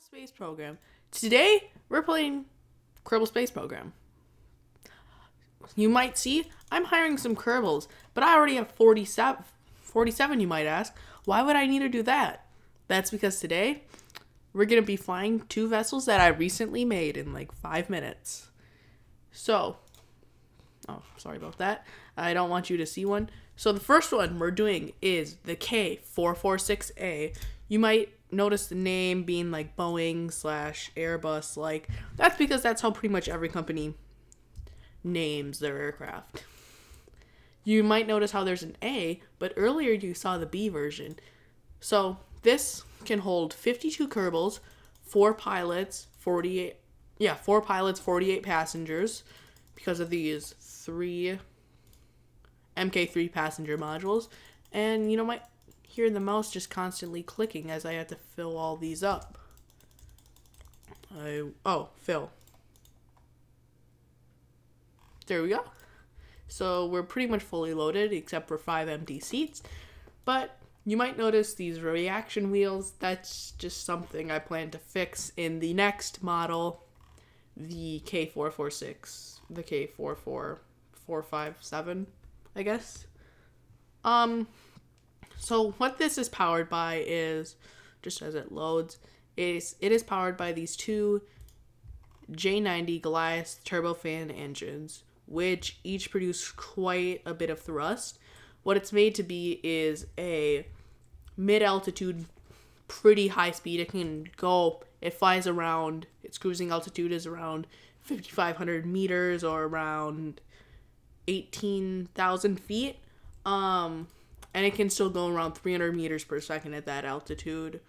Space Program. Today, we're playing Kerbal Space Program. You might see, I'm hiring some Kerbals, but I already have 47, you might ask. Why would I need to do that? That's because today, we're going to be flying 2 vessels that I recently made in like 5 minutes. So, oh, sorry about that. I don't want you to see one. So the first one we're doing is the K446A. You might notice the name being like Boeing / Airbus. Like, that's because that's how pretty much every company names their aircraft. You might notice how there's an A, but earlier you saw the B version. So this can hold 52 Kerbals, 4 pilots, 48 passengers because of these 3 MK3 passenger modules. And you might hear the mouse just constantly clicking as I have to fill all these up. Fill. There we go. So we're pretty much fully loaded except for 5 empty seats. But you might notice these reaction wheels. That's just something I plan to fix in the next model, the K446, the K44457, I guess. So what this is powered by is, just as it loads, it is powered by these 2 J90 Goliath turbofan engines, which each produce quite a bit of thrust. What it's made to be is a mid-altitude, pretty high speed. It flies around, its cruising altitude is around 5,500 meters or around 18,000 feet. And it can still go around 300 meters per second at that altitude,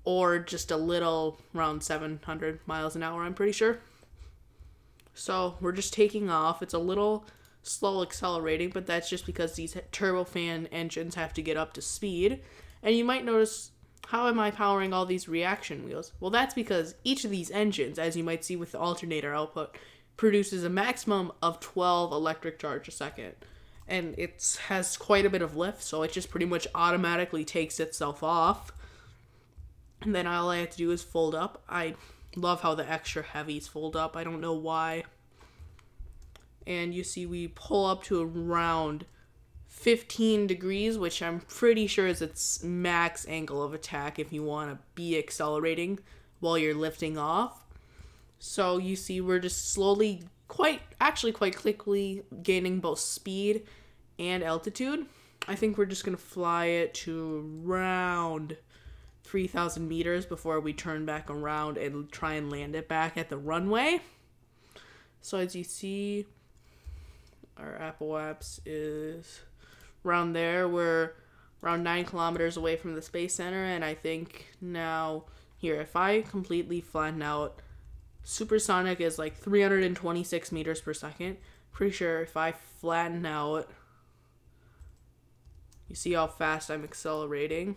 or just a little around 700 miles an hour, I'm pretty sure. So we're just taking off. It's a little slow accelerating, but that's just because these turbofan engines have to get up to speed. And you might notice, how am I powering all these reaction wheels? Well, that's because each of these engines, as you might see with the alternator output, produces a maximum of 12 electric charge a second. And it has quite a bit of lift, so it just pretty much automatically takes itself off. And then all I have to do is fold up. I love how the extra heavies fold up. I don't know why. And you see we pull up to around 15 degrees, which I'm pretty sure is its max angle of attack if you want to be accelerating while you're lifting off. So you see we're just slowly, quite quickly gaining both speed and altitude. I think we're just going to fly it to around 3,000 meters before we turn back around and try and land it back at the runway. So as you see, our apoapse is around there. We're around 9 kilometers away from the Space Center, and I think now, here, if I completely flatten out, supersonic is like 326 meters per second. Pretty sure if I flatten out, you see how fast I'm accelerating.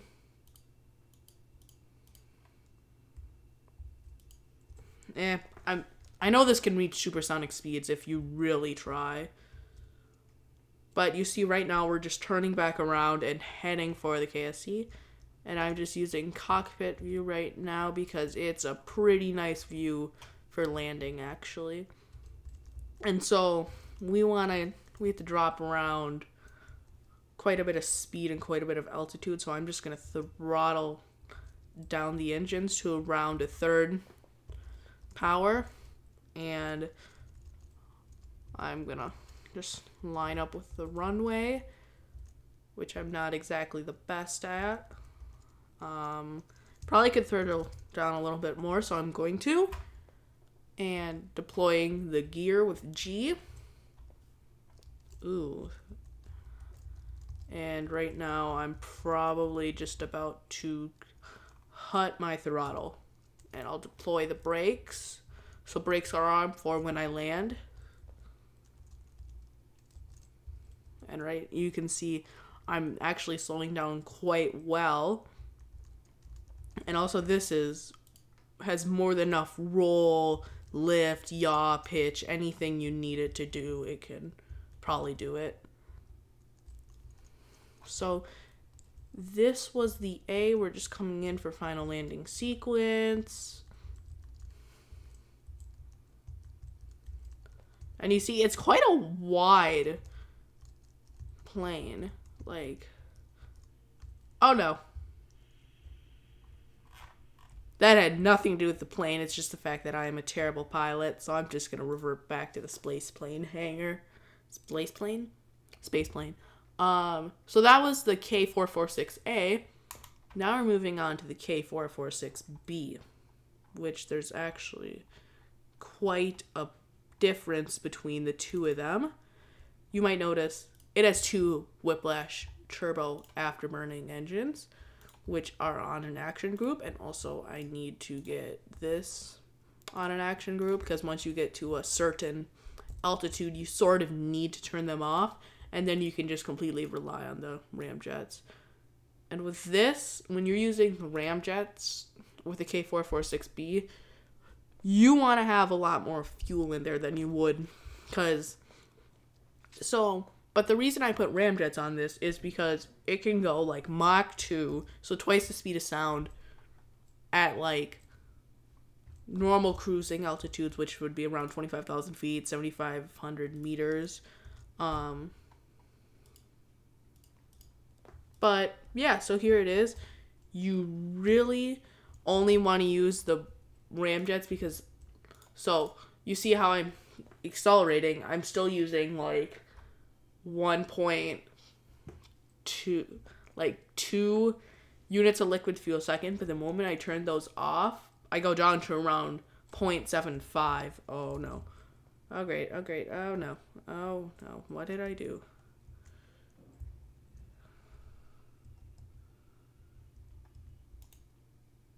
I know this can reach supersonic speeds if you really try. But you see right now we're just turning back around and heading for the KSC. And I'm just using cockpit view right now because it's a pretty nice view for landing, actually. And so we have to drop around quite a bit of speed and quite a bit of altitude, so I'm just going to throttle down the engines to around 1/3 power, and I'm going to just line up with the runway, which I'm not exactly the best at. Probably could throttle down a little bit more, so I'm going to. And deploying the gear with G. Ooh. And right now I'm probably just about to hut my throttle. And I'll deploy the brakes. So brakes are on for when I land. And you can see I'm actually slowing down quite well. And also this has more than enough roll, lift, yaw, pitch, anything you need it to do, it can probably do it. So This was the A. We're just coming in for final landing sequence. And you see, it's quite a wide plane. Like, oh no. That had nothing to do with the plane. It's just the fact that I am a terrible pilot. So I'm just going to revert back to the space plane hangar. Space plane? Space plane. So that was the K446A. Now we're moving on to the K446B, which there's actually quite a difference between the two of them. You might notice it has two Whiplash turbo afterburning engines, which are on an action group, and also I need to get this on an action group because once you get to a certain altitude, you sort of need to turn them off, and then you can just completely rely on the ramjets. And with this, when you're using the ramjets with the K446B, you want to have a lot more fuel in there than you would, but the reason I put ramjets on this is because it can go like Mach 2, so twice the speed of sound at like normal cruising altitudes, which would be around 25,000 feet, 7,500 meters. But yeah, so here it is. You really only want to use the ramjets because, so you see how I'm accelerating. I'm still using like 2 units of liquid fuel a second, but the moment I turn those off, I go down to around 0.75. Oh no. Oh great, oh great, oh no. Oh no, what did I do?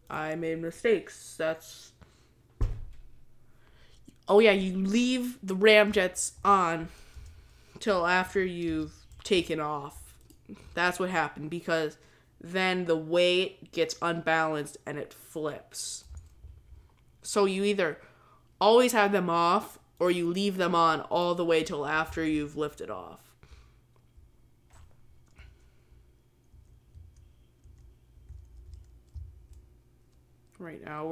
I made mistakes. Oh yeah, you leave the ramjets on till after you've taken off. That's what happened, because then the weight gets unbalanced and it flips. So you either always have them off or you leave them on all the way till after you've lifted off. Right now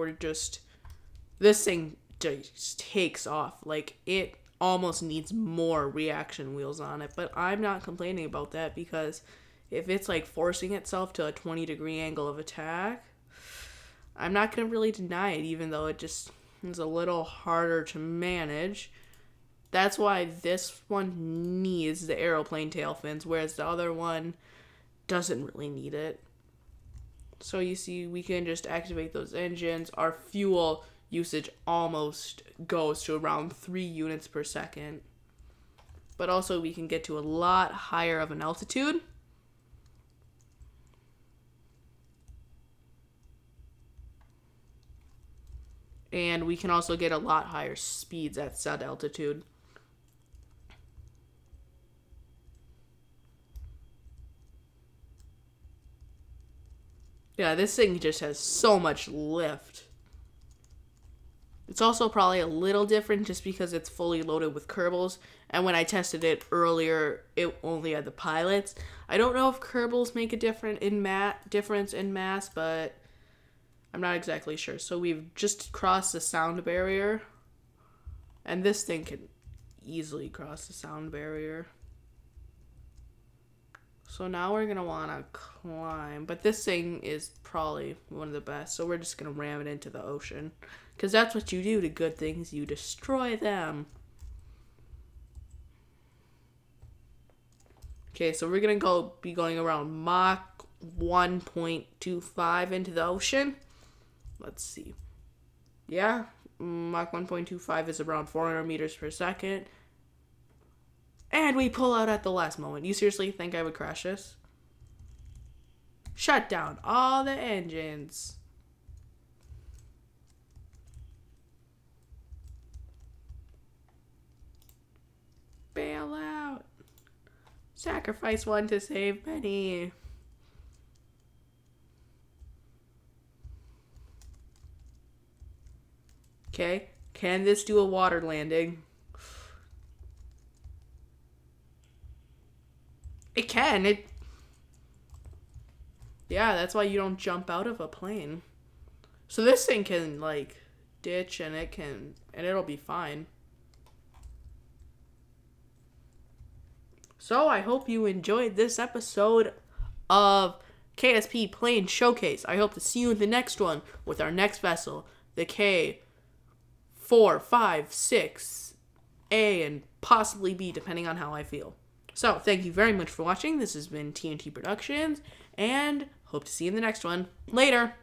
this thing just takes off. Like, it almost needs more reaction wheels on it, but I'm not complaining about that, because if it's like forcing itself to a 20-degree angle of attack, I'm not going to really deny it, even though it just is a little harder to manage. That's why this one needs the aeroplane tail fins, whereas the other one doesn't really need it. So you see, we can just activate those engines. Our fuel usage almost goes to around 3 units per second. But also we can get to a lot higher of an altitude. And we can also get a lot higher speeds at said altitude. Yeah, this thing just has so much lift. It's also probably a little different just because it's fully loaded with Kerbals. And when I tested it earlier, it only had the pilots. I don't know if Kerbals make a difference in mass, but I'm not exactly sure. So we've just crossed the sound barrier. And this thing can easily cross the sound barrier. So now we're going to want to climb. But this thing is probably one of the best. So we're just going to ram it into the ocean. Because that's what you do to good things. You destroy them. Okay, so we're going to be going around Mach 1.25 into the ocean. Let's see. Yeah, Mach 1.25 is around 400 meters per second. And we pull out at the last moment. You seriously think I would crash this? Shut down all the engines. Bail out. Sacrifice one to save many. Okay, can this do a water landing? It can. Yeah, that's why you don't jump out of a plane. So this thing can, like, ditch and it'll be fine. So I hope you enjoyed this episode of KSP Plane Showcase. I hope to see you in the next one with our next vessel, the K456A and possibly B, depending on how I feel. So thank you very much for watching. This has been TNT Productions, and hope to see you in the next one. Later!